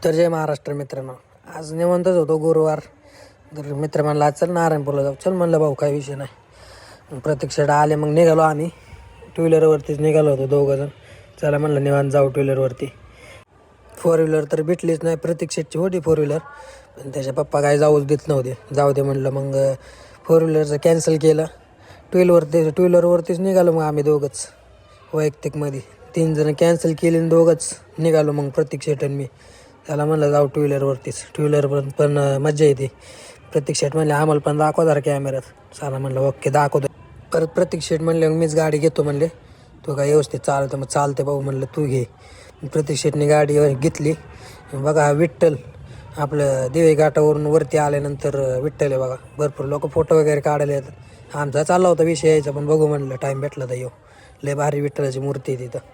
तर जय महाराष्ट्र मित्रांनो. आज निवांतच होतो गुरुवार. तर मित्र म्हणला चल नारायणपूरला जाऊ. चल म्हणलं भाऊ काही विषय नाही. मग प्रत्यक्षात आले, मग निघालो आम्ही. टू व्हीलरवरतीच निघालो होतो दोघंजण. चला म्हणलं निवांत जाऊ टू व्हीलरवरती. फोर व्हीलर तर भेटलीच नाही. प्रत्यक्षाची होती फोर व्हीलर, पण त्याच्या पप्पा काय जाऊच देत नव्हते. जाऊ दे म्हणलं, मग फोर व्हीलरचं कॅन्सल केलं. टू व्हीलरवरतीच निघालो मग आम्ही दोघंच वैयक्तिकमध्ये. 3 जण कॅन्सल केली आणि दोघंच निघालो मग प्रत्यक्षात मी. त्याला म्हणलं जाऊ टू व्हीलरवरतीच. टू व्हीलरवर पण मजा येते. प्रत्येक शेट म्हणले आम्हाला पण दाखवा जरा कॅमेऱ्यात. साला म्हणलं ओके दाखवतो. परत प्रत्येक शेट म्हणले मीच गाडी घेतो म्हणले. तू काय व्यवस्थित चालतं? मग चालते भाऊ म्हणलं तू घे. प्रत्येक शेटने गाडी घेतली. बघा विठ्ठल आपलं दिवे घाटावरून वरती आल्यानंतर विठ्ठल आहे बघा. भरपूर लोक फोटो वगैरे काढायला येतात. आमचा चालला होता विषय यायचा, पण बघू म्हणलं टाईम भेटला तर येऊ. लय भारी विठ्ठलाची मूर्ती आहे तिथं.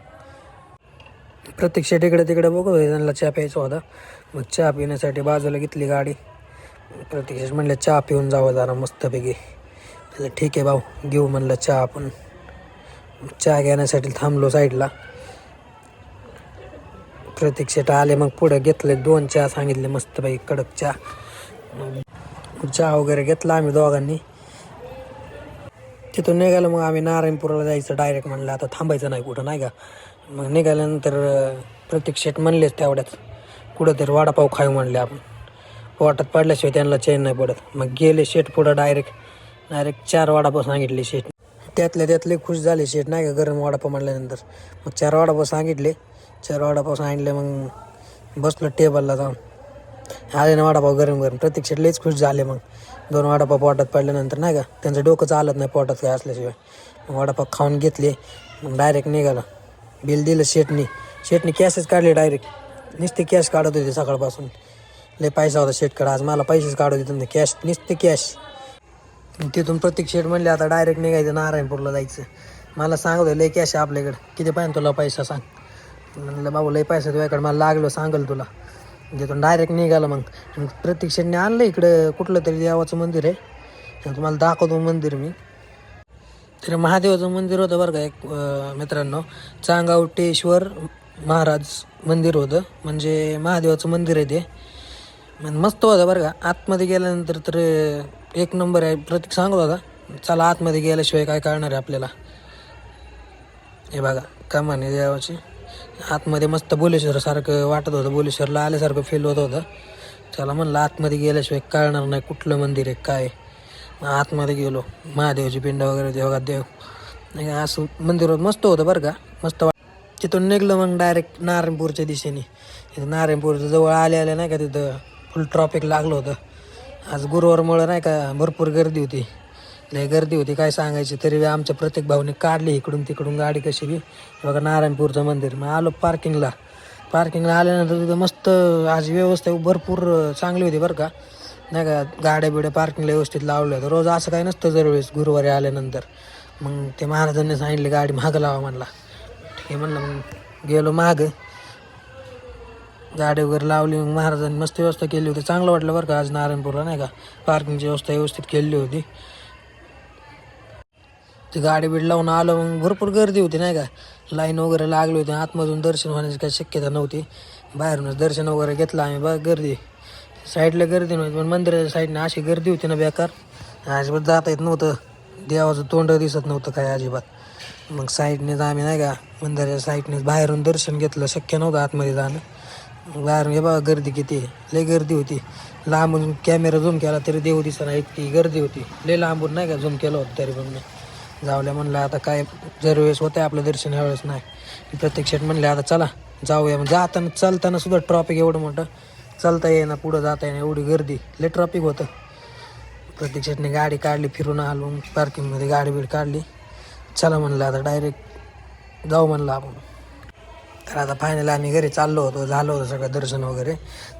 प्रत्येक शेट इकडे तिकडे बघू त्यांना चहा प्यायचा होता. मग चहा पिण्यासाठी बाजूला घेतली गाडी. प्रत्येक शेट म्हणलं चहा पिऊन जावं जरा मस्तपैकी. ठीक आहे भाऊ घेऊ म्हणलं चहा. आपण चहा घेण्यासाठी थांबलो साईडला. प्रत्येक शेट आले, मग पुढे घेतले 2 चहा सांगितले मस्तपैकी कडक चहा. चहा वगैरे घेतला आम्ही दोघांनी. तिथून निघालो मग आम्ही नारायणपूरला जायचं डायरेक्ट. म्हणलं आता थांबायचं नाही कुठं, नाही का. मग निघाल्यानंतर प्रत्येक शेट म्हणलेच तेवढ्याच कुठंतरी वडापाव खाऊ म्हणले आपण. पोटात पडल्याशिवाय त्यांना चैन नाही पडत. मग गेले शेट पुढं डायरेक्ट 4 वडापाव सांगितले शेट. त्यातले खुश झाले शेट, नाही का. गरम वडापाव म्हणल्यानंतर मग 4 वडापाव सांगितले. 4 वडापाव सांगितले. मग बसलो टेबलला जाऊन. आले ना वडापाव गरम. प्रत्येक शेट लईच खुश झाले. मग 2 वडापाव पोटात पडल्यानंतर, नाही का, त्यांचं डोकं चालत नाही पोटात काय असल्याशिवाय. मग वडापाव खाऊन घेतले. मग डायरेक्ट निघाला. बिल दिलं शेटनी कॅशच काढले डायरेक्ट. नुसते कॅश काढत होते सकाळपासून. लय पैसा होता शेटकडे आज. मला पैसेच काढत होते कॅश, नुसते कॅश. तिथून प्रत्येक शेट म्हणले आता डायरेक्ट निघायचं नारायणपूरला जायचं. मला सांगत होते लय कॅश आहे आपल्याकडे, किती पाहिजे तुला पैसा सांग. म्हणलं बाबू लय पैसा तुझ्याकडे, मला लागलो सांगल तुला. तिथून डायरेक्ट निघालं. मग प्रत्येक शेटने आणलं इकडं कुठलं तरी देवाचं मंदिर आहे. तुम्हाला दाखवतो मंदिर मी. तर महादेवाचं मंदिर होतं बरं का एक मित्रांनो. चांगावटेश्वर महाराज मंदिर होतं. म्हणजे महादेवाचं मंदिर आहे ते. मस्त होतं बरं का. आतमध्ये गेल्यानंतर तर एक नंबर आहे. प्रत्येक सांगत होता चला आतमध्ये गेल्याशिवाय काय कळणार आहे आपल्याला. हे बघा कमान आहे देवाची. आतमध्ये मस्त बोलेश्वरसारखं वाटत होतं. बोलेश्वरला आल्यासारखं फील होत होतं. त्याला म्हणलं आतमध्ये गेल्याशिवाय कळणार नाही कुठलं मंदिर आहे काय. आतमध्ये गेलो. महादेवाची पिंड वगैरे देवा देव नाही का. असं मंदिर मस्त होतं बरं का. मस्त तिथून निघलं मग डायरेक्ट नारायणपूरच्या दिशेने. नारायणपूरच्या जवळ आल्या नाही का तिथं फुल ट्रॉफिक लागलं होतं. आज गुरुवारमुळं नाही का भरपूर गर्दी होती. लय गर्दी होती काय सांगायची. तरी आमच्या प्रत्येक भाऊने काढली इकडून तिकडून गाडी कशी बी. बघा नारायणपूरचं मंदिर. मग आलो पार्किंगला आल्यानंतर तिथं मस्त आज व्यवस्था भरपूर चांगली होती बरं का. नाही का. गाड्या बिड्या पार्किंगला व्यवस्थित लावल्या होत्या. रोज असं काही नसतं दरवेळेस गुरुवारी आल्यानंतर. मग ते महाराजांनी सांगितले गाडी मागं लावा म्हणला. ठीक आहे म्हणलं. मग गेलो मागं. गाडी वगैरे लावली. मग महाराजांनी मस्त व्यवस्था केली होती. चांगलं वाटलं बरं का आज नारायणपूरला, नाही का. पार्किंगची व्यवस्था व्यवस्थित केली होती. ती गाडी बीड लावून आलं. मग भरपूर गर्दी होती नाही का. लाईन वगैरे लागली होती. आतमधून दर्शन होण्याची काही शक्यता नव्हती. बाहेरूनच दर्शन वगैरे घेतलं आम्ही. बघ गर्दी साईडला गर्दी नव्हती, पण मंदिराच्या साईडने अशी गर्दी होती ना बेकार. अजिबात जाता येत नव्हतं. देवाचं तोंड दिसत नव्हतं काय अजिबात. मग साईडनेच आम्ही नाही का मंदिराच्या साईडनेच बाहेरून दर्शन घेतलं. शक्य नव्हतं आतमध्ये जाणं. बाहेरून हे बघा गर्दी किती आहे. लय गर्दी होती. लांबून कॅमेरा झूम केला तरी देव दिसना इतकी गर्दी होती. लय लांबून नाही का झूम केलं होतं तरी पण मी जावल्या. म्हणलं आता काय दरवेळेस होतं आपलं दर्शन, ह्यावेळेस नाही. प्रत्येक शेट म्हणले आता चला जाऊया. मग जाताना चालताना सुद्धा ट्रॉफिक एवढं मोठं. चालता येईना पुढं जाता येईना एवढी गर्दी. लय ट्रॉफिक होतं. प्रत्येक शेटने गाडी काढली. फिरून आलो पार्किंगमध्ये गाडी बीड काढली. चला म्हणलं आता डायरेक्ट जाऊ म्हणलं आपण. तर आता फायनल आम्ही घरी चाललो होतो. झालं होतं सगळं दर्शन वगैरे.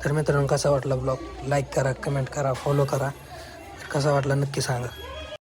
तर मित्रांनो कसा वाटला ब्लॉग लाईक करा, कमेंट करा, फॉलो करा. कसा वाटला नक्की सांगा.